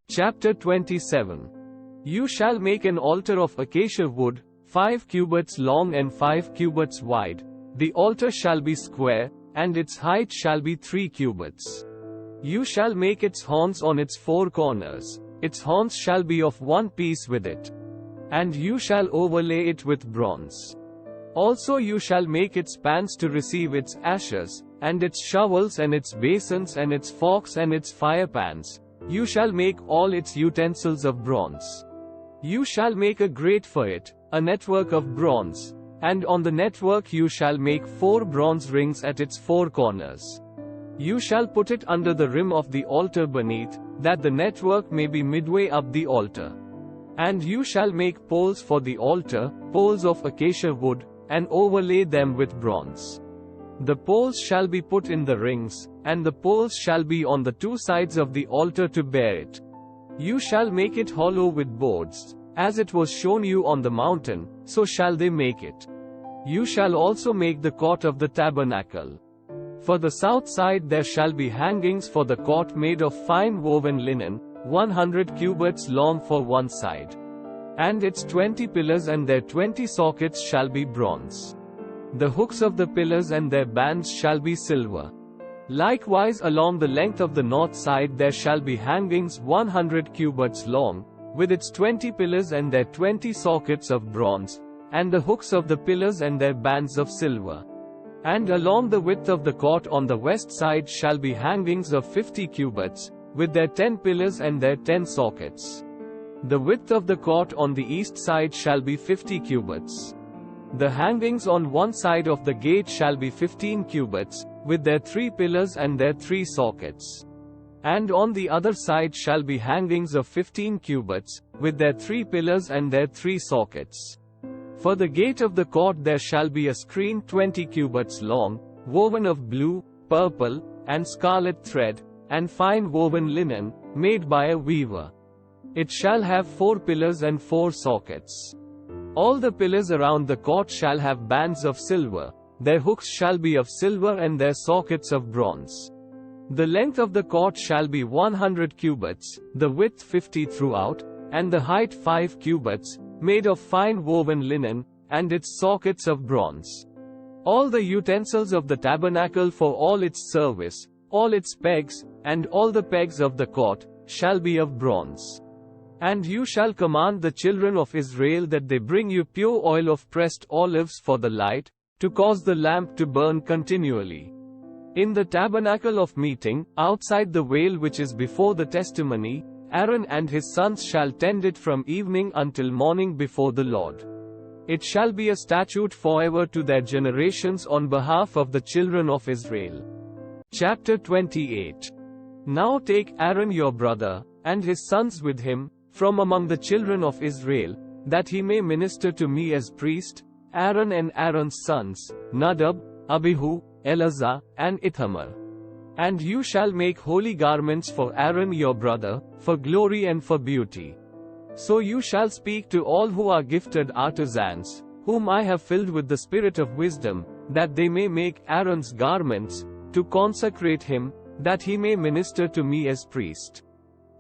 Chapter 27. You shall make an altar of acacia wood, 5 cubits long and 5 cubits wide. The altar shall be square, and its height shall be 3 cubits. You shall make its horns on its 4 corners. Its horns shall be of one piece with it. And you shall overlay it with bronze. Also you shall make its pans to receive its ashes, and its shovels and its basins and its forks and its fire pans. You shall make all its utensils of bronze. You shall make a grate for it, a network of bronze. And on the network you shall make 4 bronze rings at its 4 corners. You shall put it under the rim of the altar beneath, that the network may be midway up the altar. And you shall make poles for the altar, poles of acacia wood, and overlay them with bronze. The poles shall be put in the rings, and the poles shall be on the 2 sides of the altar to bear it. You shall make it hollow with boards, as it was shown you on the mountain, so shall they make it. You shall also make the court of the tabernacle. For the south side there shall be hangings for the court made of fine woven linen, 100 cubits long for one side. And its 20 pillars and their 20 sockets shall be bronze. The hooks of the pillars and their bands shall be silver. Likewise along the length of the north side there shall be hangings 100 cubits long, with its 20 pillars and their 20 sockets of bronze, and the hooks of the pillars and their bands of silver. And along the width of the court on the west side shall be hangings of 50 cubits, with their 10 pillars and their 10 sockets. The width of the court on the east side shall be 50 cubits. The hangings on one side of the gate shall be 15 cubits, with their 3 pillars and their 3 sockets. And on the other side shall be hangings of 15 cubits, with their 3 pillars and their 3 sockets. For the gate of the court there shall be a screen 20 cubits long, woven of blue, purple, and scarlet thread, and fine woven linen, made by a weaver. It shall have 4 pillars and 4 sockets. All the pillars around the court shall have bands of silver, their hooks shall be of silver and their sockets of bronze. The length of the court shall be 100 cubits, the width 50 throughout, and the height 5 cubits, made of fine woven linen, and its sockets of bronze. All the utensils of the tabernacle for all its service, all its pegs, and all the pegs of the court, shall be of bronze. And you shall command the children of Israel that they bring you pure oil of pressed olives for the light, to cause the lamp to burn continually. In the tabernacle of meeting, outside the veil which is before the testimony, Aaron and his sons shall tend it from evening until morning before the Lord. It shall be a statute forever to their generations on behalf of the children of Israel. Chapter 28. Now take Aaron your brother, and his sons with him, from among the children of Israel, that he may minister to me as priest, Aaron and Aaron's sons, Nadab, Abihu, Eleazar, and Ithamar. And you shall make holy garments for Aaron your brother, for glory and for beauty. So you shall speak to all who are gifted artisans, whom I have filled with the spirit of wisdom, that they may make Aaron's garments, to consecrate him, that he may minister to me as priest.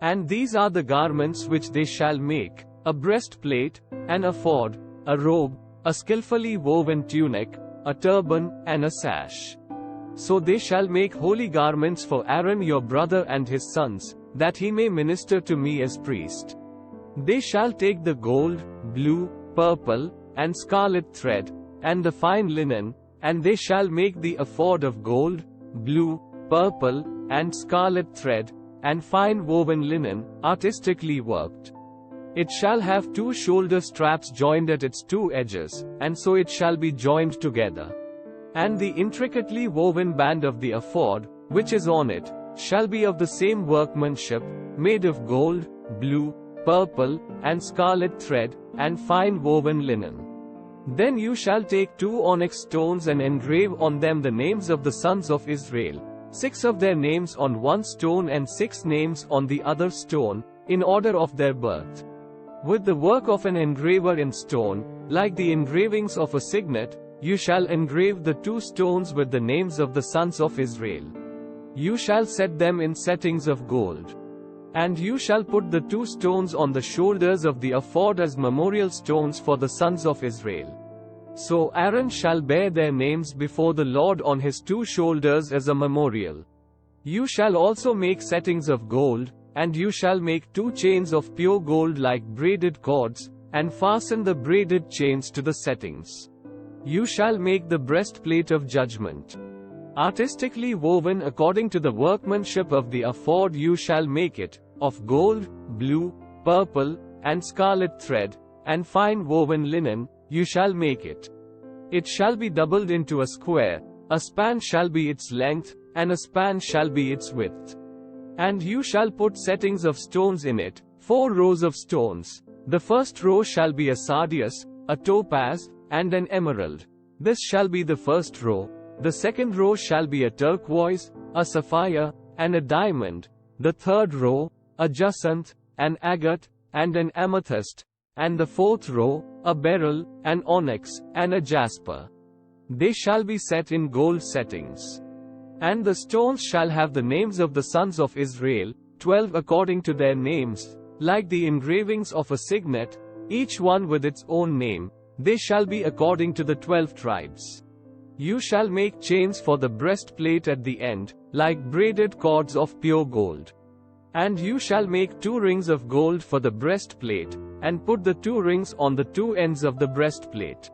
And these are the garments which they shall make: a breastplate, an ephod, a robe, a skillfully woven tunic, a turban, and a sash. So they shall make holy garments for Aaron your brother and his sons, that he may minister to me as priest. They shall take the gold, blue, purple, and scarlet thread, and the fine linen, and they shall make the ephod of gold, blue, purple, and scarlet thread, and fine woven linen, artistically worked. It shall have 2 shoulder straps joined at its 2 edges, and so it shall be joined together. And the intricately woven band of the ephod, which is on it, shall be of the same workmanship, made of gold, blue, purple, and scarlet thread, and fine woven linen. Then you shall take 2 onyx stones and engrave on them the names of the sons of Israel, 6 of their names on one stone and 6 names on the other stone, in order of their birth. With the work of an engraver in stone, like the engravings of a signet, you shall engrave the 2 stones with the names of the sons of Israel. You shall set them in settings of gold. And you shall put the 2 stones on the shoulders of the ephod as memorial stones for the sons of Israel. So Aaron shall bear their names before the Lord on his 2 shoulders as a memorial. You shall also make settings of gold, and you shall make 2 chains of pure gold like braided cords, and fasten the braided chains to the settings. You shall make the breastplate of judgment. Artistically woven according to the workmanship of the ephod you shall make it, of gold, blue, purple, and scarlet thread, and fine woven linen, you shall make it. It shall be doubled into a square, a span shall be its length, and a span shall be its width. And you shall put settings of stones in it, 4 rows of stones. The first row shall be a sardius, a topaz, and an emerald. This shall be the first row. The second row shall be a turquoise, a sapphire, and a diamond. The third row, a jacinth, an agate, and an amethyst. And the fourth row, a beryl, an onyx, and a jasper. They shall be set in gold settings. And the stones shall have the names of the sons of Israel, 12 according to their names, like the engravings of a signet, each one with its own name. They shall be according to the 12 tribes. You shall make chains for the breastplate at the end, like braided cords of pure gold. And you shall make 2 rings of gold for the breastplate, and put the 2 rings on the 2 ends of the breastplate.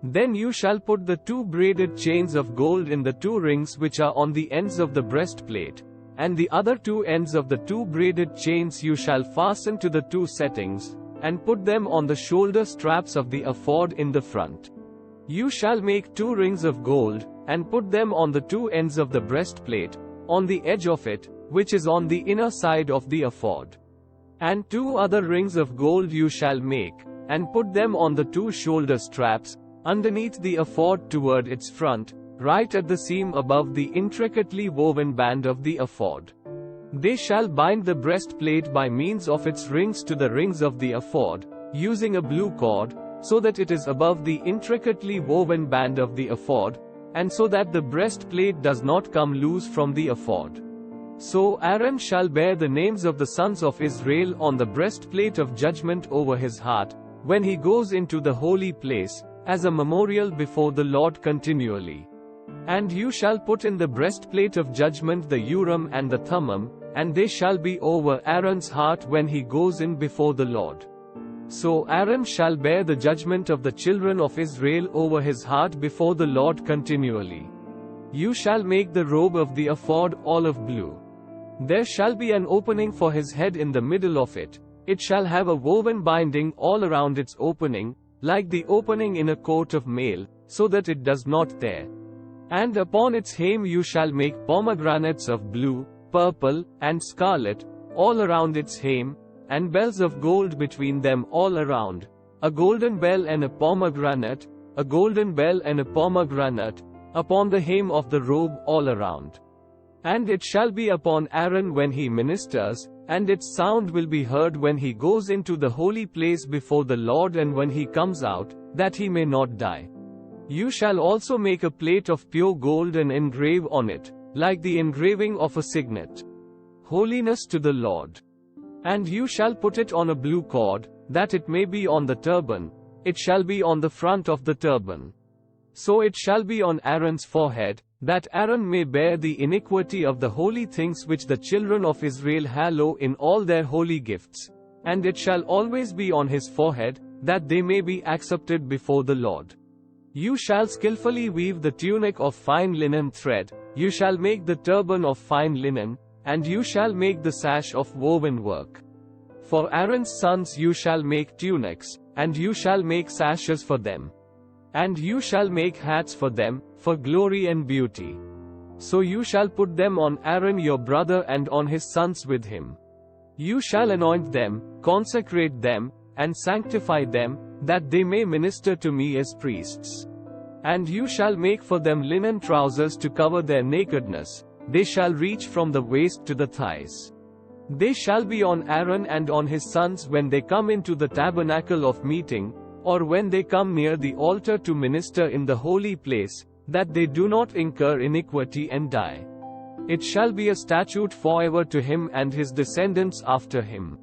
Then you shall put the 2 braided chains of gold in the 2 rings which are on the ends of the breastplate, and the other 2 ends of the 2 braided chains you shall fasten to the 2 settings, and put them on the shoulder straps of the ephod in the front. You shall make 2 rings of gold, and put them on the 2 ends of the breastplate, on the edge of it, which is on the inner side of the ephod. And 2 other rings of gold you shall make, and put them on the 2 shoulder straps, underneath the ephod toward its front, right at the seam above the intricately woven band of the ephod. They shall bind the breastplate by means of its rings to the rings of the ephod, using a blue cord, so that it is above the intricately woven band of the ephod, and so that the breastplate does not come loose from the ephod. So Aaron shall bear the names of the sons of Israel on the breastplate of judgment over his heart, when he goes into the holy place, as a memorial before the Lord continually. And you shall put in the breastplate of judgment the Urim and the Thummim, and they shall be over Aaron's heart when he goes in before the Lord. So Aaron shall bear the judgment of the children of Israel over his heart before the Lord continually. You shall make the robe of the ephod olive blue. There shall be an opening for his head in the middle of it. It shall have a woven binding all around its opening, like the opening in a coat of mail, so that it does not tear. And upon its hem you shall make pomegranates of blue, purple, and scarlet, all around its hem, and bells of gold between them all around, a golden bell and a pomegranate, a golden bell and a pomegranate, upon the hem of the robe all around. And it shall be upon Aaron when he ministers, and its sound will be heard when he goes into the holy place before the Lord and when he comes out, that he may not die. You shall also make a plate of pure gold and engrave on it, like the engraving of a signet. Holiness to the Lord. And you shall put it on a blue cord, that it may be on the turban. It shall be on the front of the turban. So it shall be on Aaron's forehead, that Aaron may bear the iniquity of the holy things which the children of Israel hallow in all their holy gifts. And it shall always be on his forehead, that they may be accepted before the Lord. You shall skillfully weave the tunic of fine linen thread, you shall make the turban of fine linen, and you shall make the sash of woven work. For Aaron's sons you shall make tunics, and you shall make sashes for them. And you shall make hats for them, for glory and beauty. So you shall put them on Aaron your brother and on his sons with him. You shall anoint them, consecrate them, and sanctify them, that they may minister to me as priests. And you shall make for them linen trousers to cover their nakedness. They shall reach from the waist to the thighs. They shall be on Aaron and on his sons when they come into the tabernacle of meeting, or when they come near the altar to minister in the holy place, that they do not incur iniquity and die. It shall be a statute forever to him and his descendants after him.